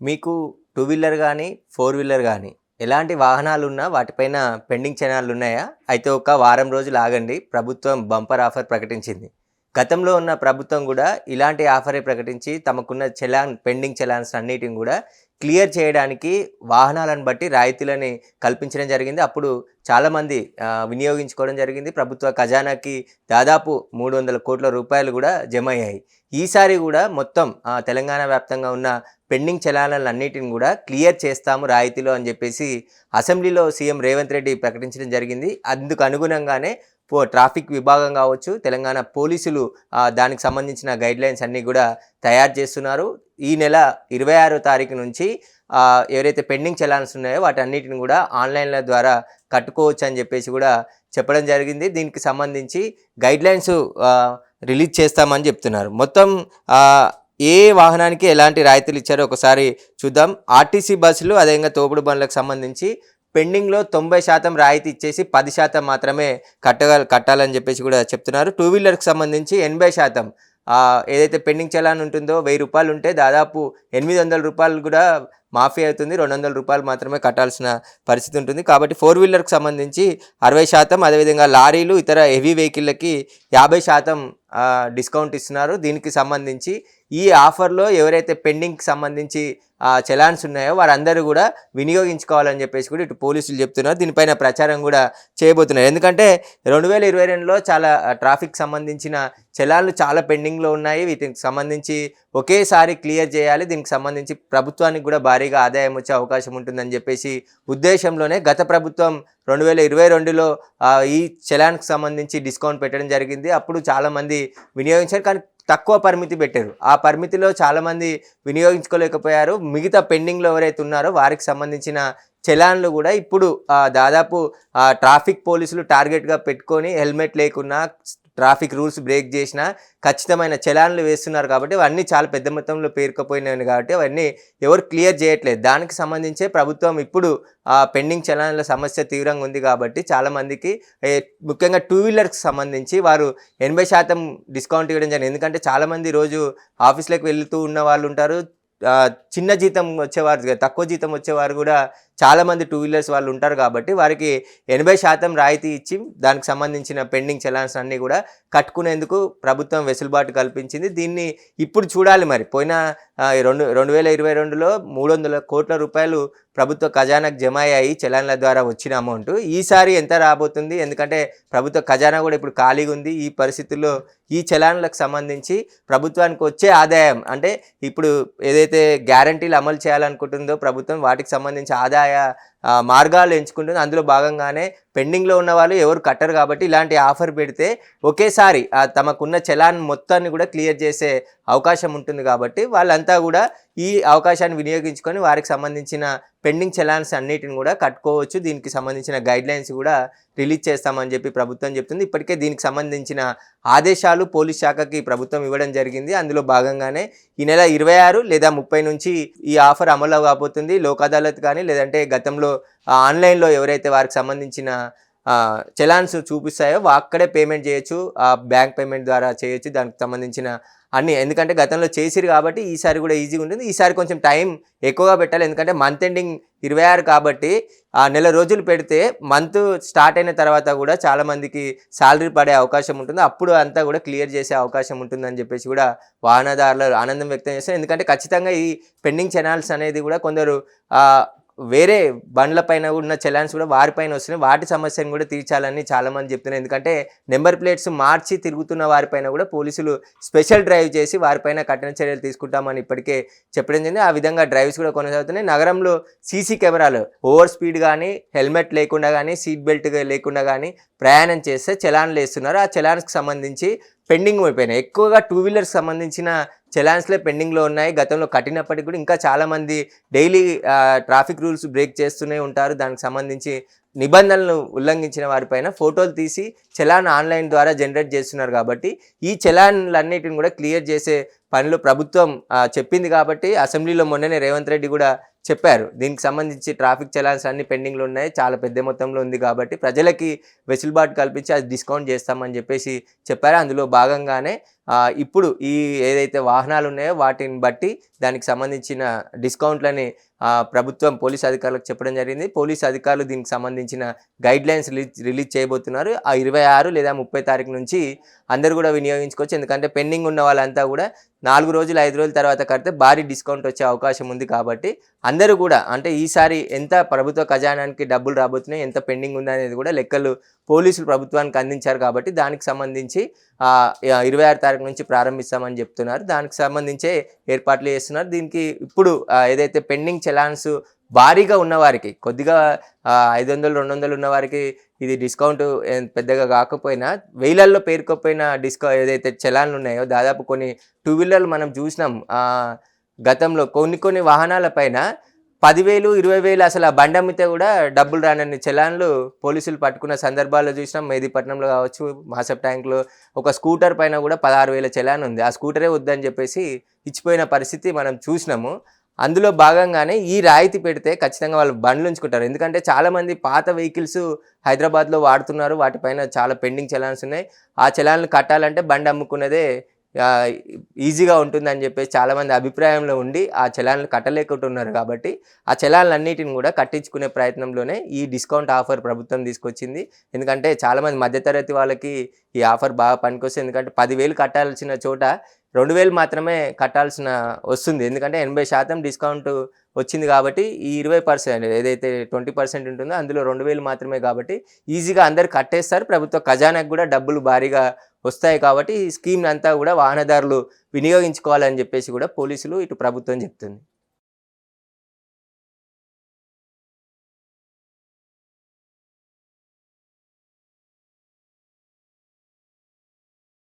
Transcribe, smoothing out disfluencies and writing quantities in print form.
మీకు two wheeler గానీ, four wheeler గానీ ఎలాంటి వాహనాలున్నా వాటిపైన పెండింగ్ చలాన్లున్నాయా? అయితే ఒక వారం రోజులు ఆగండి. ప్రభుత్వం బంపర్ ఆఫర్ ప్రకటించింది. గతంలో ఉన్న ప్రభుత్వం గూడా ఇలాంటి ఆఫరే ప్రకటించి తమకున్న పెండింగ్ చలాన్స్ అన్నిటిని గూడా క్లియర్ చేయడానికి వాహనాలను బట్టి రాయితీలని కల్పించడం జరిగింది. అప్పుడు చాలామంది వినియోగించుకోవడం జరిగింది. ప్రభుత్వ ఖజానాకి దాదాపు 300 కోట్ల గూడా జమయ్యాయి. ఈసారి గూడా మొత్తం తెలంగాణ వ్యాప్తంగా ఉన్న పెండింగ్ చలానాలన్నిటిని కూడా క్లియర్ చేస్తాము రాయితీలో అని చెప్పేసి అసెంబ్లీలో సీఎం రేవంత్ రెడ్డి ప్రకటించడం జరిగింది. అందుకు అనుగుణంగానే ట్రాఫిక్ విభాగం కావచ్చు, తెలంగాణ పోలీసులు దానికి సంబంధించిన గైడ్లైన్స్ అన్నీ కూడా తయారు చేస్తున్నారు. ఈ నెల 26వ తారీఖు నుంచి ఎవరైతే పెండింగ్ చలాన్స్ ఉన్నాయో వాటన్నిటిని కూడా ఆన్లైన్ల ద్వారా కట్టుకోవచ్చు అని చెప్పేసి కూడా చెప్పడం జరిగింది. దీనికి సంబంధించి గైడ్లైన్స్ రిలీజ్ చేస్తామని చెప్తున్నారు. మొత్తం ఏ వాహనానికి ఎలాంటి రాయితీలు ఇచ్చారో ఒకసారి చూద్దాం. ఆర్టీసీ బస్సులు అదేవిధంగా తోపుడు బండ్లకు సంబంధించి పెండింగ్లో 90% రాయితీ ఇచ్చేసి 10% మాత్రమే కట్టాలని చెప్పేసి కూడా చెప్తున్నారు. టూ వీలర్కి సంబంధించి 80% ఏదైతే పెండింగ్ చలాన్ ఉంటుందో 1000 రూపాయలు ఉంటే దాదాపు 800 రూపాయలు కూడా మాఫీ అవుతుంది. 200 రూపాయలు మాత్రమే కట్టాల్సిన పరిస్థితి ఉంటుంది. కాబట్టి ఫోర్ వీలర్కి సంబంధించి 60%, అదేవిధంగా లారీలు ఇతర హెవీ వెహికల్లకి 50% డిస్కౌంట్ ఇస్తున్నారు. దీనికి సంబంధించి ఈ ఆఫర్లో ఎవరైతే పెండింగ్కి సంబంధించి చలాన్స్ ఉన్నాయో వారందరూ కూడా వినియోగించుకోవాలని చెప్పేసి కూడా ఇటు పోలీసులు చెప్తున్నారు. దీనిపైన ప్రచారం కూడా చేయబోతున్నారు. ఎందుకంటే 2022లో చాలా ట్రాఫిక్ సంబంధించిన చలాన్లు చాలా పెండింగ్లో ఉన్నాయి. వీటికి సంబంధించి ఒకేసారి క్లియర్ చేయాలి. దీనికి సంబంధించి ప్రభుత్వానికి కూడా భారీగా ఆదాయం వచ్చే అవకాశం ఉంటుందని చెప్పేసి ఉద్దేశంలోనే గత ప్రభుత్వం 2022లో ఈ చలాన్కి సంబంధించి డిస్కౌంట్ పెట్టడం జరిగింది. అప్పుడు చాలామంది వినియోగించారు, కానీ తక్కువ పరిమితి పెట్టారు. ఆ పరిమితిలో చాలామంది వినియోగించుకోలేకపోయారు. మిగతా పెండింగ్లో ఎవరైతే ఉన్నారో వారికి సంబంధించిన చలాన్లు కూడా ఇప్పుడు దాదాపు ట్రాఫిక్ పోలీసులు టార్గెట్గా పెట్టుకొని హెల్మెట్ లేకున్నా, ట్రాఫిక్ రూల్స్ బ్రేక్ చేసినా ఖచ్చితమైన చలాన్లు వేస్తున్నారు. కాబట్టి అవన్నీ చాలా పెద్ద మొత్తంలో పేరుకుపోయినాయి. కాబట్టి అవన్నీ ఎవరు క్లియర్ చేయట్లేదు. దానికి సంబంధించే ప్రభుత్వం ఇప్పుడు పెండింగ్ చలాన్ల సమస్య తీవ్రంగా ఉంది. కాబట్టి చాలామందికి ముఖ్యంగా టూ వీలర్కి సంబంధించి వారు 80% డిస్కౌంట్ ఇవ్వడం జరిగింది. ఎందుకంటే చాలామంది రోజు ఆఫీస్లోకి వెళ్తూ ఉన్న వాళ్ళు ఉంటారు. చిన్న జీతం వచ్చేవారు, తక్కువ జీతం వచ్చేవారు కూడా చాలామంది టూ వీలర్స్ వాళ్ళు ఉంటారు. కాబట్టి వారికి 80% రాయితీ ఇచ్చి దానికి సంబంధించిన పెండింగ్ చలాన్స్ అన్నీ కూడా కట్టుకునేందుకు ప్రభుత్వం వెసులుబాటు కల్పించింది. దీన్ని ఇప్పుడు చూడాలి. మరి పోయిన 2022లో 300 కోట్ల రూపాయలు ప్రభుత్వ ఖజానాకు జమ అయ్యాయి చలాన్ల ద్వారా వచ్చిన అమౌంట్. ఈసారి ఎంత రాబోతుంది? ఎందుకంటే ప్రభుత్వ ఖజానా కూడా ఇప్పుడు ఖాళీగా ఉంది. ఈ పరిస్థితుల్లో ఈ చలాన్లకు సంబంధించి ప్రభుత్వానికి వచ్చే ఆదాయం, అంటే ఇప్పుడు ఏదైతే గ్యారంటీలు అమలు చేయాలనుకుంటుందో ప్రభుత్వం, వాటికి సంబంధించి ఆదాయ మార్గాలు ఎంచుకుంటుంది. అందులో భాగంగానే పెండింగ్లో ఉన్న వాళ్ళు ఎవరు కట్టరు. కాబట్టి ఇలాంటి ఆఫర్ పెడితే ఒకేసారి తమకున్న చలాన్ మొత్తాన్ని కూడా క్లియర్ చేసే అవకాశం ఉంటుంది. కాబట్టి వాళ్ళంతా కూడా ఈ అవకాశాన్ని వినియోగించుకొని వారికి సంబంధించిన పెండింగ్ చలాన్స్ అన్నిటిని కూడా కట్టుకోవచ్చు. దీనికి సంబంధించిన గైడ్లైన్స్ కూడా రిలీజ్ చేస్తామని చెప్పి ప్రభుత్వం చెప్తుంది. ఇప్పటికే దీనికి సంబంధించిన ఆదేశాలు పోలీస్ శాఖకి ప్రభుత్వం ఇవ్వడం జరిగింది. అందులో భాగంగానే ఈ నెల 26 లేదా 30 నుంచి ఈ ఆఫర్ అమలు కాబోతుంది. లోక్ అదాలత్ కానీ లేదంటే గతంలో ఆన్లైన్లో ఎవరైతే వారికి సంబంధించిన చలాన్స్ చూపిస్తాయో అక్కడే పేమెంట్ చేయొచ్చు, బ్యాంక్ పేమెంట్ ద్వారా చేయొచ్చు. దానికి సంబంధించిన అన్నీ, ఎందుకంటే గతంలో చేసిరు కాబట్టి ఈసారి కూడా ఈజీగా ఉంటుంది. ఈసారి కొంచెం టైం ఎక్కువగా పెట్టాలి. ఎందుకంటే మంత్ ఎండింగ్ 26 కాబట్టి నెల రోజులు పెడితే మంత్ స్టార్ట్ అయిన తర్వాత కూడా చాలామందికి శాలరీ పడే అవకాశం ఉంటుంది. అప్పుడు అంతా కూడా క్లియర్ చేసే అవకాశం ఉంటుందని చెప్పేసి కూడా వాహనదారులు ఆనందం వ్యక్తం చేస్తారు. ఎందుకంటే ఖచ్చితంగా ఈ పెండింగ్ చలాన్స్ అనేది కూడా కొందరు వేరే బండ్లపైన ఉన్న చలాన్స్ కూడా వారిపైన వస్తున్నాయి. వాటి సమస్యను కూడా తీర్చాలని చాలామంది చెప్తున్నారు. ఎందుకంటే నెంబర్ ప్లేట్స్ మార్చి తిరుగుతున్న వారిపైన కూడా పోలీసులు స్పెషల్ డ్రైవ్ చేసి వారిపైన కఠిన చర్యలు తీసుకుంటామని ఇప్పటికే చెప్పడం జరిగింది. ఆ విధంగా డ్రైవ్స్ కూడా కొనసాగుతున్నాయి. నగరంలో సీసీ కెమెరాలు ఓవర్ స్పీడ్ కానీ, హెల్మెట్ లేకుండా కానీ, సీట్ బెల్ట్ లేకుండా కానీ ప్రయాణం చేస్తే చలాన్లు వేస్తున్నారు. ఆ చలాన్స్కి సంబంధించి పెండింగ్ అయిపోయినాయి. ఎక్కువగా టూ వీలర్కి సంబంధించిన చలాన్స్లే పెండింగ్లో ఉన్నాయి. గతంలో కట్టినప్పటికీ కూడా ఇంకా చాలామంది డైలీ ట్రాఫిక్ రూల్స్ బ్రేక్ చేస్తూనే ఉంటారు. దానికి సంబంధించి నిబంధనలను ఉల్లంఘించిన వారిపైన ఫోటోలు తీసి చలాన్ ఆన్లైన్ ద్వారా జనరేట్ చేస్తున్నారు. కాబట్టి ఈ చలాన్లన్నిటిని కూడా క్లియర్ చేసే పనులు ప్రభుత్వం చెప్పింది. కాబట్టి అసెంబ్లీలో మొన్ననే రేవంత్ రెడ్డి కూడా చెప్పారు, దీనికి సంబంధించి ట్రాఫిక్ చలాన్స్ అన్ని పెండింగ్లో ఉన్నాయి, చాలా పెద్ద మొత్తంలో ఉంది కాబట్టి ప్రజలకి వెసులుబాటు కల్పించి అది డిస్కౌంట్ చేస్తామని చెప్పేసి చెప్పారు. అందులో భాగంగానే ఇప్పుడు ఈ ఏదైతే వాహనాలు ఉన్నాయో వాటిని బట్టి దానికి సంబంధించిన డిస్కౌంట్లని ప్రభుత్వం పోలీస్ అధికారులకు చెప్పడం జరిగింది. పోలీస్ అధికారులు దీనికి సంబంధించిన గైడ్లైన్స్ రిలీజ్ చేయబోతున్నారు. ఆ 26 లేదా 30 తారీఖు నుంచి అందరూ కూడా వినియోగించుకోవచ్చు. ఎందుకంటే పెండింగ్ ఉన్న వాళ్ళంతా కూడా 4 రోజులు 5 రోజుల తర్వాత కడితే భారీ డిస్కౌంట్ వచ్చే అవకాశం ఉంది. కాబట్టి అందరూ కూడా అంటే ఈసారి ఎంత ప్రభుత్వ ఖజానానికి డబ్బులు రాబోతున్నాయి, ఎంత పెండింగ్ ఉందనేది కూడా లెక్కలు పోలీసులు ప్రభుత్వానికి అందించారు. కాబట్టి దానికి సంబంధించి 26 తారీఖు నుంచి ప్రారంభిస్తామని చెప్తున్నారు. దానికి సంబంధించే ఏర్పాట్లు చేస్తున్నారు. దీనికి ఇప్పుడు ఏదైతే పెండింగ్ చలాన్స్ భారీగా ఉన్నవారికి కొద్దిగా 500 200 ఉన్నవారికి ఇది డిస్కౌంట్ పెద్దగా కాకపోయినా వేలల్లో పేరుకోపోయిన ఏదైతే చలాన్లు ఉన్నాయో దాదాపు కొన్ని 2 వీలర్లు మనం చూసినాం. గతంలో కొన్ని వాహనాల పైన 10,000 20,000 అసలు ఆ బండి అమ్మితే కూడా డబ్బులు రానన్ని చలాన్లు పోలీసులు పట్టుకున్న సందర్భాల్లో చూసినాం. మెహదీపట్నంలో కావచ్చు, మాసప్ ట్యాంక్లో ఒక స్కూటర్ పైన కూడా 16,000 చలాన్ ఉంది. ఆ స్కూటరే వద్దని చెప్పేసి ఇచ్చిపోయిన పరిస్థితి మనం చూసినాము. అందులో భాగంగానే ఈ రాయితీ పెడితే ఖచ్చితంగా వాళ్ళు బండ్లు ఉంచుకుంటారు. ఎందుకంటే చాలామంది పాత వెహికల్స్ హైదరాబాద్లో వాడుతున్నారు. వాటిపైన చాలా పెండింగ్ చలాన్స్ ఉన్నాయి. ఆ చలాన్లు కట్టాలంటే బండి అమ్ముకున్నదే ఈజీగా ఉంటుందని చెప్పేసి చాలామంది అభిప్రాయంలో ఉండి ఆ చలాన్లు కట్టలేకుంటున్నారు. కాబట్టి ఆ చలాన్లన్నిటిని కూడా కట్టించుకునే ప్రయత్నంలోనే ఈ డిస్కౌంట్ ఆఫర్ ప్రభుత్వం తీసుకొచ్చింది. ఎందుకంటే చాలామంది మధ్యతరగతి వాళ్ళకి ఈ ఆఫర్ బాగా పనికొస్తుంది. ఎందుకంటే 10,000 కట్టాల్సిన చోట 2,000 మాత్రమే కట్టాల్సిన వస్తుంది. ఎందుకంటే 80% డిస్కౌంట్ వచ్చింది. కాబట్టి ఈ 20% ఏదైతే 20% ఉంటుందో అందులో 2,000 మాత్రమే. కాబట్టి ఈజీగా అందరు కట్టేస్తారు. ప్రభుత్వ ఖజానాకు కూడా డబ్బులు భారీగా వస్తాయి. కాబట్టి ఈ స్కీమ్ అంతా కూడా వాహనదారులు వినియోగించుకోవాలని చెప్పేసి కూడా పోలీసులు ఇటు ప్రభుత్వం చెప్తుంది.